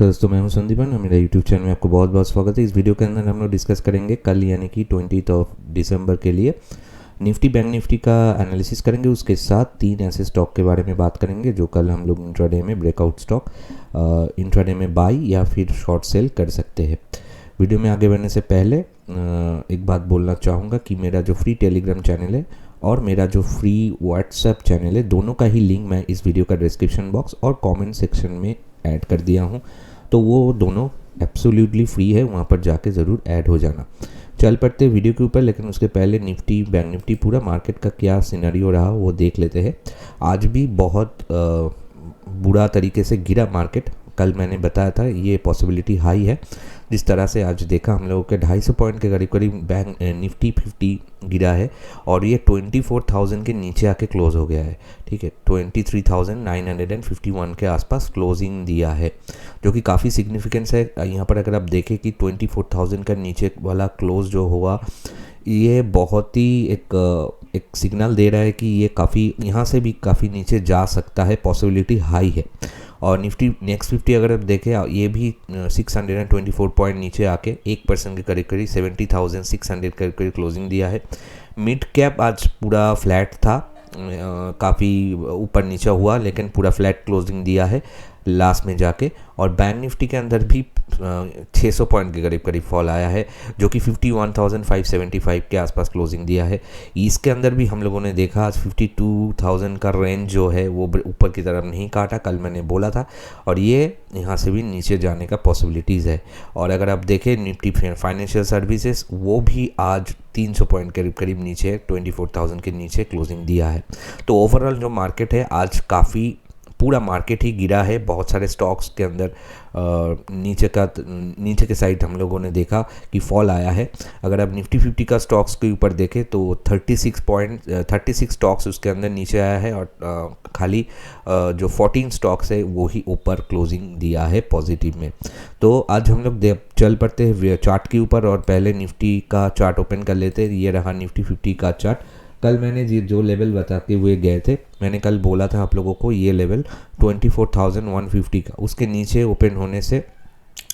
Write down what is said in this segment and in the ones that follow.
नमस्कार दोस्तों, मैं हूं संदीपन और मेरा यूट्यूब चैनल में आपको बहुत बहुत स्वागत है। इस वीडियो के अंदर हम लोग डिस्कस करेंगे कल यानी कि 20 दिसंबर के लिए निफ्टी बैंक निफ्टी का एनालिसिस करेंगे। उसके साथ 3 ऐसे स्टॉक के बारे में बात करेंगे जो कल हम लोग इंट्राडे में ब्रेकआउट स्टॉक इंट्राडे में बाई या फिर शॉर्ट सेल कर सकते हैं। वीडियो में आगे बढ़ने से पहले एक बात बोलना चाहूँगा कि मेरा जो फ्री टेलीग्राम चैनल है और मेरा जो फ्री व्हाट्सएप चैनल है, दोनों का ही लिंक मैं इस वीडियो का डिस्क्रिप्शन बॉक्स और कमेंट सेक्शन में ऐड कर दिया हूँ, तो वो दोनों एब्सोल्युटली फ्री है, वहाँ पर जाके ज़रूर ऐड हो जाना। चल पड़ते वीडियो के ऊपर, लेकिन उसके पहले निफ्टी बैंक निफ्टी पूरा मार्केट का क्या सिनेरियो रहा वो देख लेते हैं। आज भी बहुत बुरा तरीके से गिरा मार्केट। कल मैंने बताया था ये पॉसिबिलिटी हाई है। जिस तरह से आज देखा हम लोगों के 250 पॉइंट के करीब करीब बैंक निफ्टी 50 गिरा है और ये 24,000 के नीचे आके क्लोज हो गया है। ठीक है, 23,951 के आसपास क्लोजिंग दिया है, जो कि काफ़ी सिग्निफिकेंस है। यहाँ पर अगर आप देखें कि 24,000 का नीचे वाला क्लोज जो हुआ, ये बहुत ही एक सिग्नल दे रहा है कि ये काफ़ी यहाँ से भी काफ़ी नीचे जा सकता है, पॉसिबिलिटी हाई है। और निफ्टी नेक्स्ट 50 अगर आप देखें, ये भी 624 पॉइंट नीचे आके 1% के करीब करीब 70,600 के करीब क्लोजिंग दिया है। मिड कैप आज पूरा फ्लैट था, काफ़ी ऊपर नीचे हुआ लेकिन पूरा फ्लैट क्लोजिंग दिया है लास्ट में जाके। और बैंक निफ्टी के अंदर भी 600 पॉइंट के करीब करीब फॉल आया है, जो कि 51,575 के आसपास क्लोजिंग दिया है। इसके अंदर भी हम लोगों ने देखा आज 52,000 का रेंज जो है वो ऊपर की तरफ नहीं काटा, कल मैंने बोला था, और ये यहाँ से भी नीचे जाने का पॉसिबिलिटीज़ है। और अगर आप देखें निफ्टी फाइनेंशियल सर्विसेज, वो भी आज 300 पॉइंट के करीब नीचे 24,000 के नीचे क्लोजिंग दिया है। तो ओवरऑल जो मार्केट है आज काफ़ी पूरा मार्केट ही गिरा है। बहुत सारे स्टॉक्स के अंदर नीचे के साइड हम लोगों ने देखा कि फॉल आया है। अगर आप निफ्टी 50 का स्टॉक्स के ऊपर देखें तो 36 स्टॉक्स उसके अंदर नीचे आया है और खाली जो 14 स्टॉक्स है वो ही ऊपर क्लोजिंग दिया है पॉजिटिव में। तो आज हम लोग चल पड़ते हैं चार्ट के ऊपर और पहले निफ्टी का चार्ट ओपन कर लेते हैं। ये रहा निफ्टी 50 का चार्ट। कल मैंने जो लेवल बताते हुए गए थे, मैंने कल बोला था आप लोगों को ये लेवल 24,150 का, उसके नीचे ओपन होने से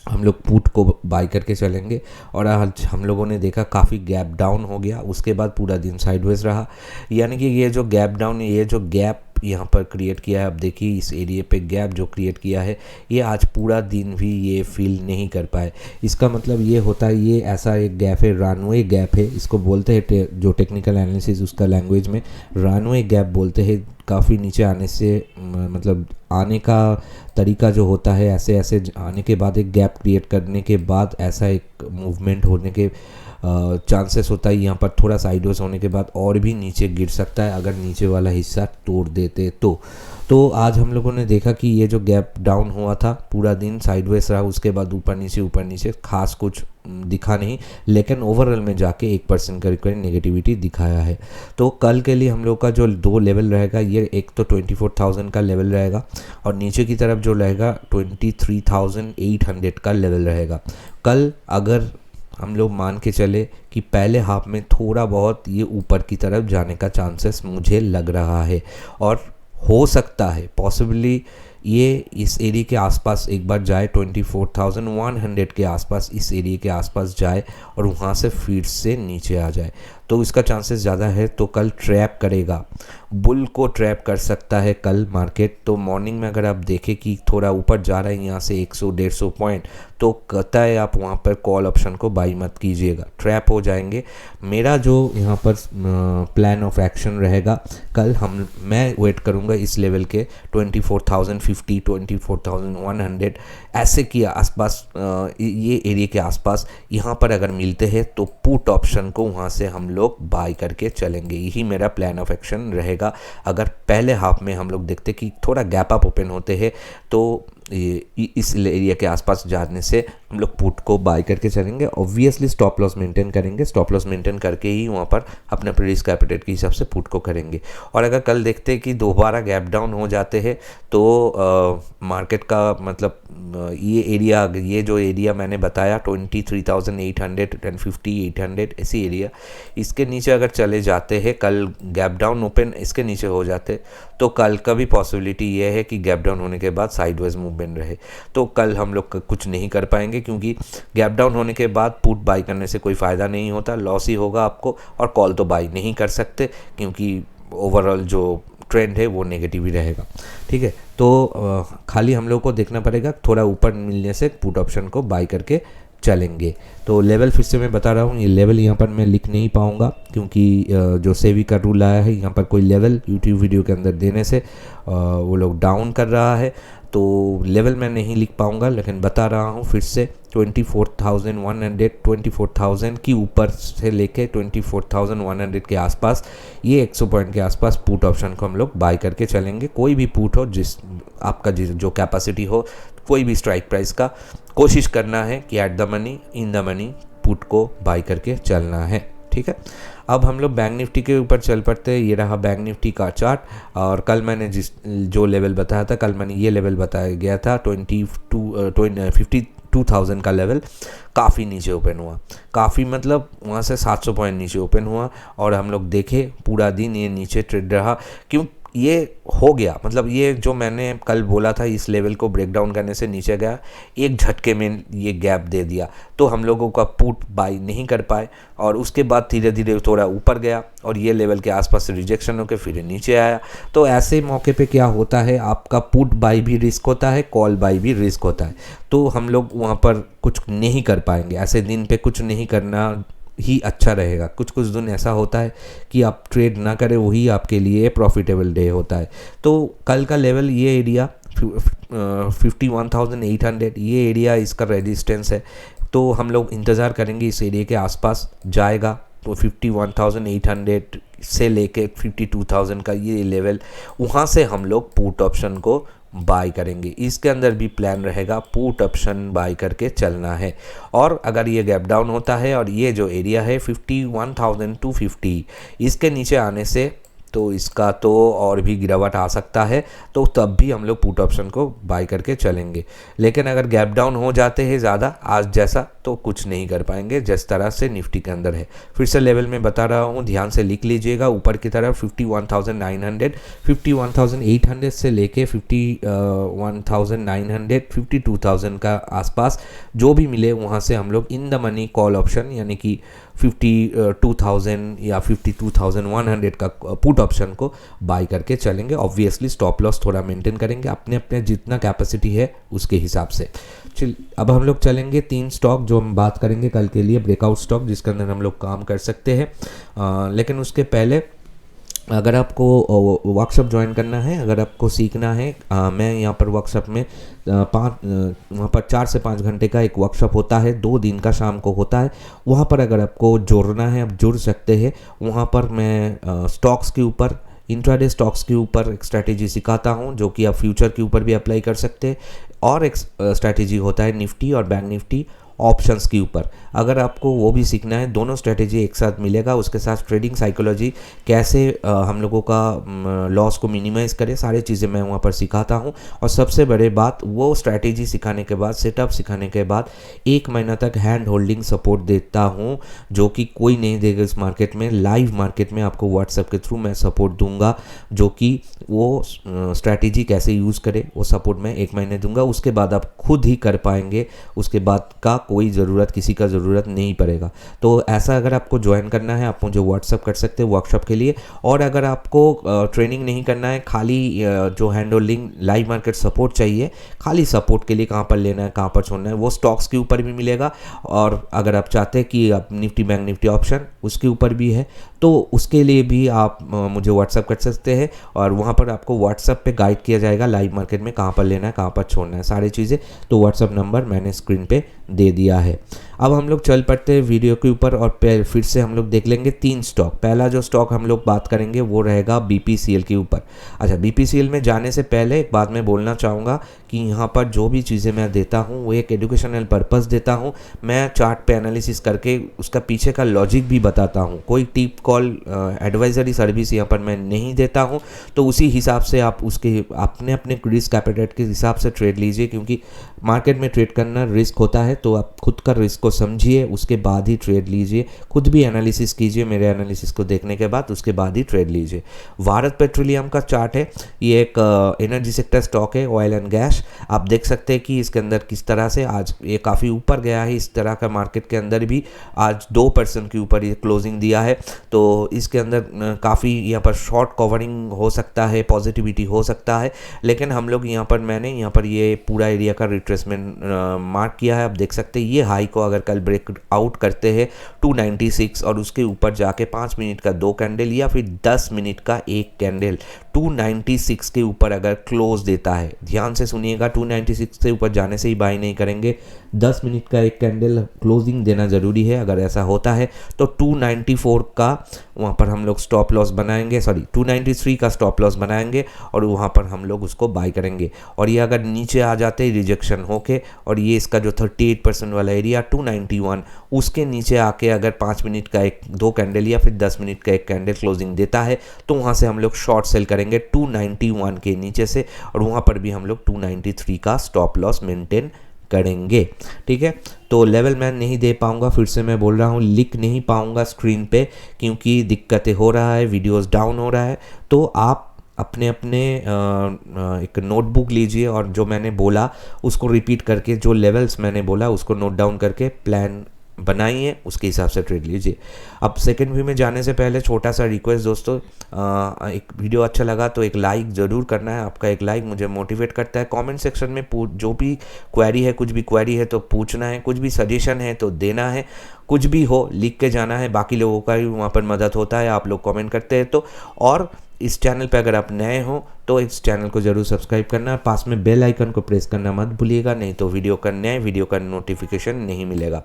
हम लोग पुट को बाई करके चलेंगे। और आज हम लोगों ने देखा काफ़ी गैप डाउन हो गया, उसके बाद पूरा दिन साइडवेज रहा। यानी कि ये जो गैप डाउन, ये जो गैप यहाँ पर क्रिएट किया है, अब देखिए इस एरिया पे गैप जो क्रिएट किया है, ये आज पूरा दिन भी ये फील नहीं कर पाए। इसका मतलब ये होता है ये ऐसा एक गैप है, रनवे गैप है, इसको बोलते हैं जो टेक्निकल एनालिसिस उसका लैंग्वेज में रनवे गैप बोलते हैं। काफ़ी नीचे आने से मतलब आने का तरीका जो होता है, ऐसे ऐसे आने के बाद एक गैप क्रिएट करने के बाद ऐसा एक मूवमेंट होने के चांसेस होता है। यहाँ पर थोड़ा साइडवेज होने के बाद और भी नीचे गिर सकता है अगर नीचे वाला हिस्सा तोड़ देते तो आज हम लोगों ने देखा कि ये जो गैप डाउन हुआ था पूरा दिन साइडवेज रहा, उसके बाद ऊपर नीचे खास कुछ दिखा नहीं, लेकिन ओवरऑल में जाके 1% का नेगेटिविटी दिखाया है। तो कल के लिए हम लोग का जो 2 लेवल रहेगा, ये एक तो 24,000 का लेवल रहेगा और नीचे की तरफ जो रहेगा 23,800 का लेवल रहेगा। कल अगर हम लोग मान के चले कि पहले हाफ में थोड़ा बहुत ये ऊपर की तरफ जाने का चांसेस मुझे लग रहा है और हो सकता है पॉसिबली ये इस एरिया के आसपास एक बार जाए, 24,100 के आसपास, इस एरिया के आसपास जाए और वहाँ से फिर से नीचे आ जाए, तो इसका चांसेस ज़्यादा है। तो कल ट्रैप करेगा, बुल को ट्रैप कर सकता है कल मार्केट। तो मॉर्निंग में अगर आप देखें कि थोड़ा ऊपर जा रहा है यहाँ से 100-150 पॉइंट, तो कहता है आप वहाँ पर कॉल ऑप्शन को बाई मत कीजिएगा, ट्रैप हो जाएंगे। मेरा जो यहाँ पर प्लान ऑफ एक्शन रहेगा कल, मैं वेट करूँगा इस लेवल के 24,050, 24,100 ऐसे के आसपास, ये एरिया के आसपास यहाँ पर अगर मिलते हैं तो पुट ऑप्शन को वहाँ से हम लोग बाई करके चलेंगे। यही मेरा प्लान ऑफ एक्शन रहेगा। अगर पहले हाफ में हम लोग देखते कि थोड़ा गैप अप ओपन होते हैं तो इस एरिया के आसपास जाने से हम लोग पुट को बाय करके चलेंगे। ऑब्वियसली स्टॉप लॉस मेंटेन करेंगे, स्टॉप लॉस मेंटेन करके ही वहाँ पर अपने रिस्क एपेटाइट के हिसाब से पुट को करेंगे। और अगर कल देखते हैं कि दोबारा गैप डाउन हो जाते हैं तो मार्केट का मतलब ये जो एरिया मैंने बताया 23,850, 800 ऐसी एरिया, इसके नीचे अगर चले जाते हैं, कल गैप डाउन ओपन इसके नीचे हो जाते तो कल का भी पॉसिबिलिटी ये है कि गैप डाउन होने के बाद साइडवेज मूवमेंट ओपन रहे। तो कल हम लोग कुछ नहीं कर पाएंगे, क्योंकि गैप डाउन होने के बाद पुट बाई करने से कोई फ़ायदा नहीं होता, लॉस ही होगा आपको, और कॉल तो बाई नहीं कर सकते क्योंकि ओवरऑल जो ट्रेंड है वो नेगेटिव ही रहेगा। ठीक है, तो खाली हम लोग को देखना पड़ेगा, थोड़ा ऊपर मिलने से पुट ऑप्शन को बाई करके चलेंगे। तो लेवल फिर से मैं बता रहा हूँ, ये लेवल यहाँ पर मैं लिख नहीं पाऊँगा क्योंकि जो सेबी का रूल आया है यहाँ पर कोई लेवल यूट्यूब वीडियो के अंदर देने से वो लोग डाउन कर रहा है, तो लेवल मैं नहीं लिख पाऊँगा, लेकिन बता रहा हूँ फिर से 24,100 24,000 की ऊपर से लेके 24,100 के आसपास, ये 100 पॉइंट के आसपास पुट ऑप्शन को हम लोग बाई करके चलेंगे। कोई भी पुट हो, जिस आपका जो कैपेसिटी हो, कोई भी स्ट्राइक प्राइस का, कोशिश करना है कि at the money in the money put को बाई करके चलना है। ठीक है, अब हम लोग बैंक निफ्टी के ऊपर चल पड़ते हैं। ये रहा बैंक निफ्टी का चार्ट, और कल मैंने जो लेवल बताया था, कल मैंने ये लेवल बताया गया था 52,000 का लेवल, काफ़ी नीचे ओपन हुआ, काफ़ी मतलब वहाँ से 700 पॉइंट नीचे ओपन हुआ, और हम लोग देखे पूरा दिन ये नीचे ट्रेड रहा। क्यों ये हो गया, मतलब ये जो मैंने कल बोला था, इस लेवल को ब्रेक डाउन करने से नीचे गया, एक झटके में ये गैप दे दिया, तो हम लोगों का पुट बाई नहीं कर पाए, और उसके बाद धीरे धीरे थोड़ा ऊपर गया और ये लेवल के आसपास रिजेक्शन होकर फिर नीचे आया। तो ऐसे मौके पे क्या होता है, आपका पुट बाई भी रिस्क होता है, कॉल बाई भी रिस्क होता है, तो हम लोग वहाँ पर कुछ नहीं कर पाएंगे। ऐसे दिन पे कुछ नहीं करना ही अच्छा रहेगा। कुछ कुछ दिन ऐसा होता है कि आप ट्रेड ना करें, वही आपके लिए प्रॉफिटेबल डे होता है। तो कल का लेवल ये एरिया 51,800, ये एरिया इसका रेजिस्टेंस है, तो हम लोग इंतज़ार करेंगे इस एरिया के आसपास जाएगा, तो 51,800 से लेके 52,000 का ये लेवल, वहाँ से हम लोग पुट ऑप्शन को बाई करेंगे। इसके अंदर भी प्लान रहेगा पुट ऑप्शन बाई करके चलना है। और अगर ये गैप डाउन होता है और ये जो एरिया है 51,250, इसके नीचे आने से तो इसका तो और भी गिरावट आ सकता है, तो तब भी हम लोग पुट ऑप्शन को बाई करके चलेंगे। लेकिन अगर गैप डाउन हो जाते हैं ज़्यादा आज जैसा, तो कुछ नहीं कर पाएंगे, जिस तरह से निफ्टी के अंदर है। फिर से लेवल में बता रहा हूँ, ध्यान से लिख लीजिएगा, ऊपर की तरफ 51,900, 51,800 से लेके 51,900, 52,000 का आसपास जो भी मिले, वहाँ से हम लोग in the money call option यानी कि 52,000 या 52,100 का पुट ऑप्शन को बाई करके चलेंगे। ऑब्वियसली स्टॉप लॉस थोड़ा मेंटेन करेंगे, अपने अपने जितना कैपेसिटी है उसके हिसाब से। अब हम लोग चलेंगे 3 स्टॉक जो हम बात करेंगे कल के लिए, ब्रेकआउट स्टॉक जिसके अंदर हम लोग काम कर सकते हैं। लेकिन उसके पहले अगर आपको वर्कशॉप ज्वाइन करना है, अगर आपको सीखना है, मैं यहाँ पर वर्कशॉप में वहाँ पर 4 से 5 घंटे का एक वर्कशॉप होता है, 2 दिन का शाम को होता है। वहाँ पर अगर आपको जुड़ना है, आप जुड़ सकते हैं। वहाँ पर मैं स्टॉक्स के ऊपर, इंट्राडे स्टॉक्स के ऊपर एक स्ट्रैटेजी सिखाता हूँ, जो कि आप फ्यूचर के ऊपर भी अप्लाई कर सकते हैं। और एक स्ट्रैटेजी होता है निफ्टी और बैंक निफ्टी ऑप्शंस के ऊपर, अगर आपको वो भी सीखना है, दोनों स्ट्रेटेजी एक साथ मिलेगा। उसके साथ ट्रेडिंग साइकोलॉजी, कैसे हम लोगों का लॉस को मिनिमाइज़ करें, सारी चीज़ें मैं वहाँ पर सिखाता हूँ। और सबसे बड़े बात, वो स्ट्रैटेजी सिखाने के बाद, सेटअप सिखाने के बाद 1 महीना तक हैंड होल्डिंग सपोर्ट देता हूँ, जो कि कोई नहीं देगा इस मार्केट में। लाइव मार्केट में आपको व्हाट्सएप के थ्रू मैं सपोर्ट दूंगा, जो कि वो स्ट्रैटेजी कैसे यूज़ करे वो सपोर्ट मैं 1 महीने दूंगा। उसके बाद आप खुद ही कर पाएंगे, उसके बाद का कोई ज़रूरत, किसी का ज़रूरत नहीं पड़ेगा। तो ऐसा अगर आपको ज्वाइन करना है, आप मुझे व्हाट्सअप कर सकते हैं वर्कशॉप के लिए। और अगर आपको ट्रेनिंग नहीं करना है, खाली जो hand holding live market support चाहिए, खाली सपोर्ट के लिए कहाँ पर लेना है, कहाँ पर छोड़ना है, वो स्टॉक्स के ऊपर भी मिलेगा। और अगर आप चाहते हैं कि आप निफ्टी बैंक निफ्टी ऑप्शन उसके ऊपर भी है, तो उसके लिए भी आप मुझे व्हाट्सअप कर सकते हैं। और वहाँ पर आपको व्हाट्सअप पे गाइड किया जाएगा लाइव मार्केट में कहाँ पर लेना है, कहाँ पर छोड़ना है, सारी चीज़ें। तो व्हाट्सअप नंबर मैंने स्क्रीन पे दे दिया है। अब हम लोग चल पड़ते हैं वीडियो के ऊपर और फिर से हम लोग देख लेंगे 3 स्टॉक। पहला जो स्टॉक हम लोग बात करेंगे वो रहेगा BPCL के ऊपर। अच्छा, BPCL में जाने से पहले एक बात मैं बोलना चाहूँगा कि यहाँ पर जो भी चीज़ें मैं देता हूँ वो एक एजुकेशनल पर्पस देता हूँ। मैं चार्ट पे एनालिसिस करके उसका पीछे का लॉजिक भी बताता हूँ। कोई टिप कॉल एडवाइजरी सर्विस यहाँ पर मैं नहीं देता हूँ। तो उसी हिसाब से आप उसके अपने अपने रिस्क एपेटाइट के हिसाब से ट्रेड लीजिए, क्योंकि मार्केट में ट्रेड करना रिस्क होता है, तो आप खुद का रिस्क को को समझिए, उसके बाद ही ट्रेड लीजिए। खुद भी एनालिसिस कीजिए मेरे एनालिसिस को देखने के बाद, उसके बाद ही ट्रेड लीजिए। भारत पेट्रोलियम का चार्ट है, ये एक एनर्जी सेक्टर स्टॉक है, ऑयल एंड गैस। आप देख सकते हैं कि इसके अंदर किस तरह से आज ये काफ़ी ऊपर गया है। इस तरह का मार्केट के अंदर भी आज 2% के ऊपर ये क्लोजिंग दिया है। तो इसके अंदर काफ़ी यहाँ पर शॉर्ट कवरिंग हो सकता है, पॉजिटिविटी हो सकता है, लेकिन हम लोग मैंने यहाँ पर ये पूरा एरिया का रिट्रेसमेंट मार्क किया है। आप देख सकते हैं ये हाई को अगर कल ब्रेक आउट करते हैं 296 और उसके ऊपर जाके 5 मिनट का 2 कैंडल या फिर 10 मिनट का एक कैंडल 296 के ऊपर अगर क्लोज देता है, ध्यान से सुनिएगा, 296 से ऊपर जाने से ही बाई नहीं करेंगे, 10 मिनट का एक कैंडल क्लोजिंग देना ज़रूरी है। अगर ऐसा होता है तो 294 का वहाँ पर हम लोग स्टॉप लॉस बनाएंगे, 293 का स्टॉप लॉस बनाएंगे और वहाँ पर हम लोग उसको बाई करेंगे। और ये अगर नीचे आ जाते हैं रिजेक्शन होके और ये इसका जो 38% वाला एरिया 291 उसके नीचे आके अगर 5 मिनट का एक 2 कैंडल या फिर 10 मिनट का एक कैंडल क्लोजिंग देता है तो वहाँ से हम लोग शॉर्ट सेल करेंगे 291 के नीचे से, और वहाँ पर भी हम लोग 293 का स्टॉप लॉस मेंटेन करेंगे। ठीक है, तो लेवल मैं नहीं दे पाऊंगा, फिर से मैं बोल रहा हूँ, लिख नहीं पाऊंगा स्क्रीन पे क्योंकि दिक्कतें हो रहा है, वीडियोस डाउन हो रहा है। तो आप अपने एक नोटबुक लीजिए और जो मैंने बोला उसको रिपीट करके, जो लेवल्स मैंने बोला उसको नोट डाउन करके प्लान बनाइए, उसके हिसाब से ट्रेड लीजिए। अब सेकंड व्यू में जाने से पहले छोटा सा रिक्वेस्ट दोस्तों, एक वीडियो अच्छा लगा तो एक लाइक ज़रूर करना है। आपका एक लाइक मुझे मोटिवेट करता है। कमेंट सेक्शन में जो भी क्वेरी है, कुछ भी क्वेरी है तो पूछना है, कुछ भी सजेशन है तो देना है, कुछ भी हो लिख के जाना है। बाकी लोगों का भी वहाँ पर मदद होता है, आप लोग कमेंट करते हैं तो। और इस चैनल पे अगर आप नए हो तो इस चैनल को जरूर सब्सक्राइब करना, पास में बेल आइकन को प्रेस करना मत भूलिएगा, नहीं तो वीडियो का नोटिफिकेशन नहीं मिलेगा।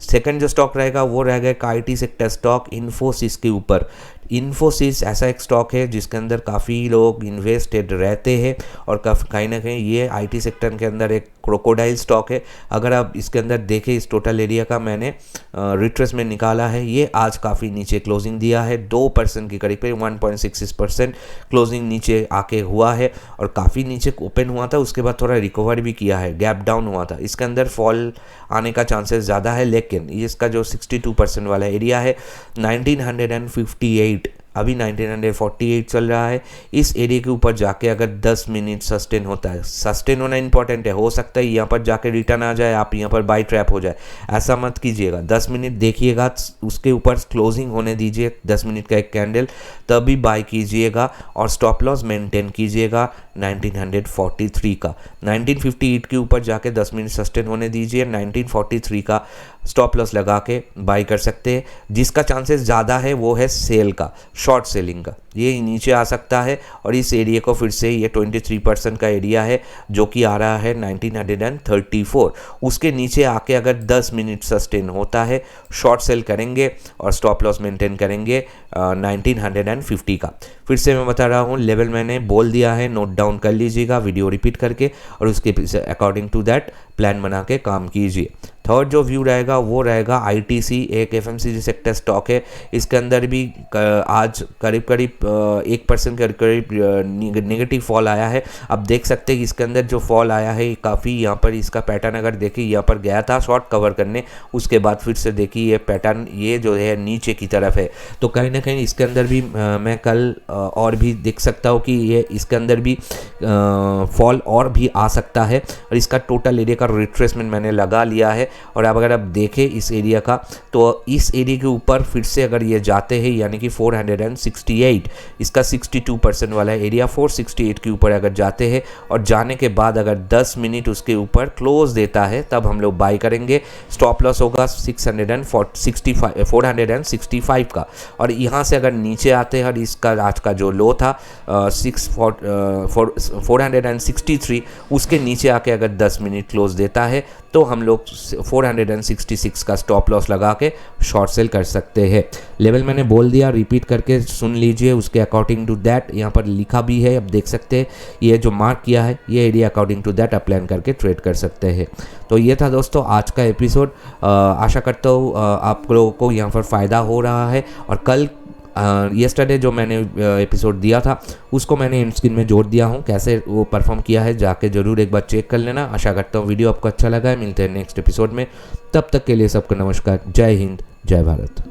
सेकंड जो स्टॉक रहेगा वो रहेगा एक आईटी सेक्टर स्टॉक इन्फोसिस के ऊपर। इन्फोसिस ऐसा एक स्टॉक है जिसके अंदर काफ़ी लोग इन्वेस्टेड रहते हैं और कहीं ना कहीं ये आईटी सेक्टर के अंदर एक क्रोकोडाइल स्टॉक है। अगर आप इसके अंदर देखें, इस टोटल एरिया का मैंने रिट्रेसमेंट निकाला है, ये आज काफ़ी नीचे क्लोजिंग दिया है, 2% के करीब 1.66% क्लोजिंग नीचे आके हुआ है और काफ़ी नीचे ओपन हुआ था, उसके बाद थोड़ा रिकवर भी किया है, गैप डाउन हुआ था। इसके अंदर फॉल आने का चांसेस ज़्यादा है, लेकिन इसका जो 62% वाला एरिया है 1958, अभी 1948 चल रहा है, इस एरिया के ऊपर जाके अगर 10 मिनट सस्टेन होता है, सस्टेन होना इंपॉर्टेंट है, हो सकता है यहाँ पर जाके रिटर्न आ जाए, आप यहाँ पर बाई ट्रैप हो जाए, ऐसा मत कीजिएगा। 10 मिनट देखिएगा, उसके ऊपर क्लोजिंग होने दीजिए 10 मिनट का एक कैंडल, तभी बाई कीजिएगा और स्टॉप लॉस मेंटेन कीजिएगा 1943 का। 1958 के ऊपर जाके 10 मिनट सस्टेन होने दीजिए, 1943 का स्टॉप लॉस लगा के बाई कर सकते हैं। जिसका चांसेस ज़्यादा है वो है सेल का, शॉर्ट सेलिंग का, ये नीचे आ सकता है और इस एरिया को फिर से, ये 23% का एरिया है जो कि आ रहा है 1934, उसके नीचे आके अगर 10 मिनट सस्टेन होता है शॉर्ट सेल करेंगे और स्टॉप लॉस मेंटेन करेंगे 1950 का। फिर से मैं बता रहा हूँ, लेवल मैंने बोल दिया है, नोट डाउन कर लीजिएगा वीडियो रिपीट करके और उसके अकॉर्डिंग टू दैट प्लान बना के काम कीजिए। थर्ड जो व्यू रहेगा वो रहेगा आईटीसी, एक एफएमसीजी सेक्टर स्टॉक है। इसके अंदर भी आज करीब 1% के करीब नेगेटिव फॉल आया है। अब देख सकते हैं कि इसके अंदर जो फॉल आया है काफ़ी, यहाँ पर इसका पैटर्न अगर देखिए, यहाँ पर गया था शॉर्ट कवर करने, उसके बाद फिर से देखिए ये पैटर्न, ये जो है नीचे की तरफ है। तो कहीं ना कहीं इसके अंदर भी मैं कल और भी देख सकता हूँ कि ये इसके अंदर भी फॉल और भी आ सकता है और इसका टोटल एरिया का रिट्रेसमेंट मैंने लगा लिया है। और अब अगर आप देखें इस एरिया का, तो इस एरिया के ऊपर फिर से अगर ये जाते हैं, यानी कि 468, इसका 62% वाला एरिया 468 के ऊपर अगर जाते हैं और जाने के बाद अगर 10 मिनट उसके ऊपर क्लोज देता है तब हम लोग बाई करेंगे। स्टॉप लॉस होगा 465 का। और यहाँ से अगर नीचे आते हैं और इसका आज का जो लो था 463, उसके नीचे आके अगर 10 मिनट क्लोज देता है तो हम लोग 466 का स्टॉप लॉस लगा के शॉर्ट सेल कर सकते हैं। लेवल मैंने बोल दिया, रिपीट करके सुन लीजिए, उसके अकॉर्डिंग टू दैट यहाँ पर लिखा भी है, अब देख सकते हैं ये जो मार्क किया है ये एरिया अकॉर्डिंग टू दैट आप प्लान करके ट्रेड कर सकते हैं। तो ये था दोस्तों आज का एपिसोड। आशा करता हूँ आप लोगों को यहाँ पर फ़ायदा हो रहा है और कल येस्टरडे जो मैंने एपिसोड दिया था उसको मैंने एंड स्क्रीन में जोड़ दिया हूँ, कैसे वो परफॉर्म किया है जाके ज़रूर एक बार चेक कर लेना। आशा करता हूँ वीडियो आपको अच्छा लगा है। मिलते हैं नेक्स्ट एपिसोड में, तब तक के लिए सबको नमस्कार। जय हिंद, जय भारत।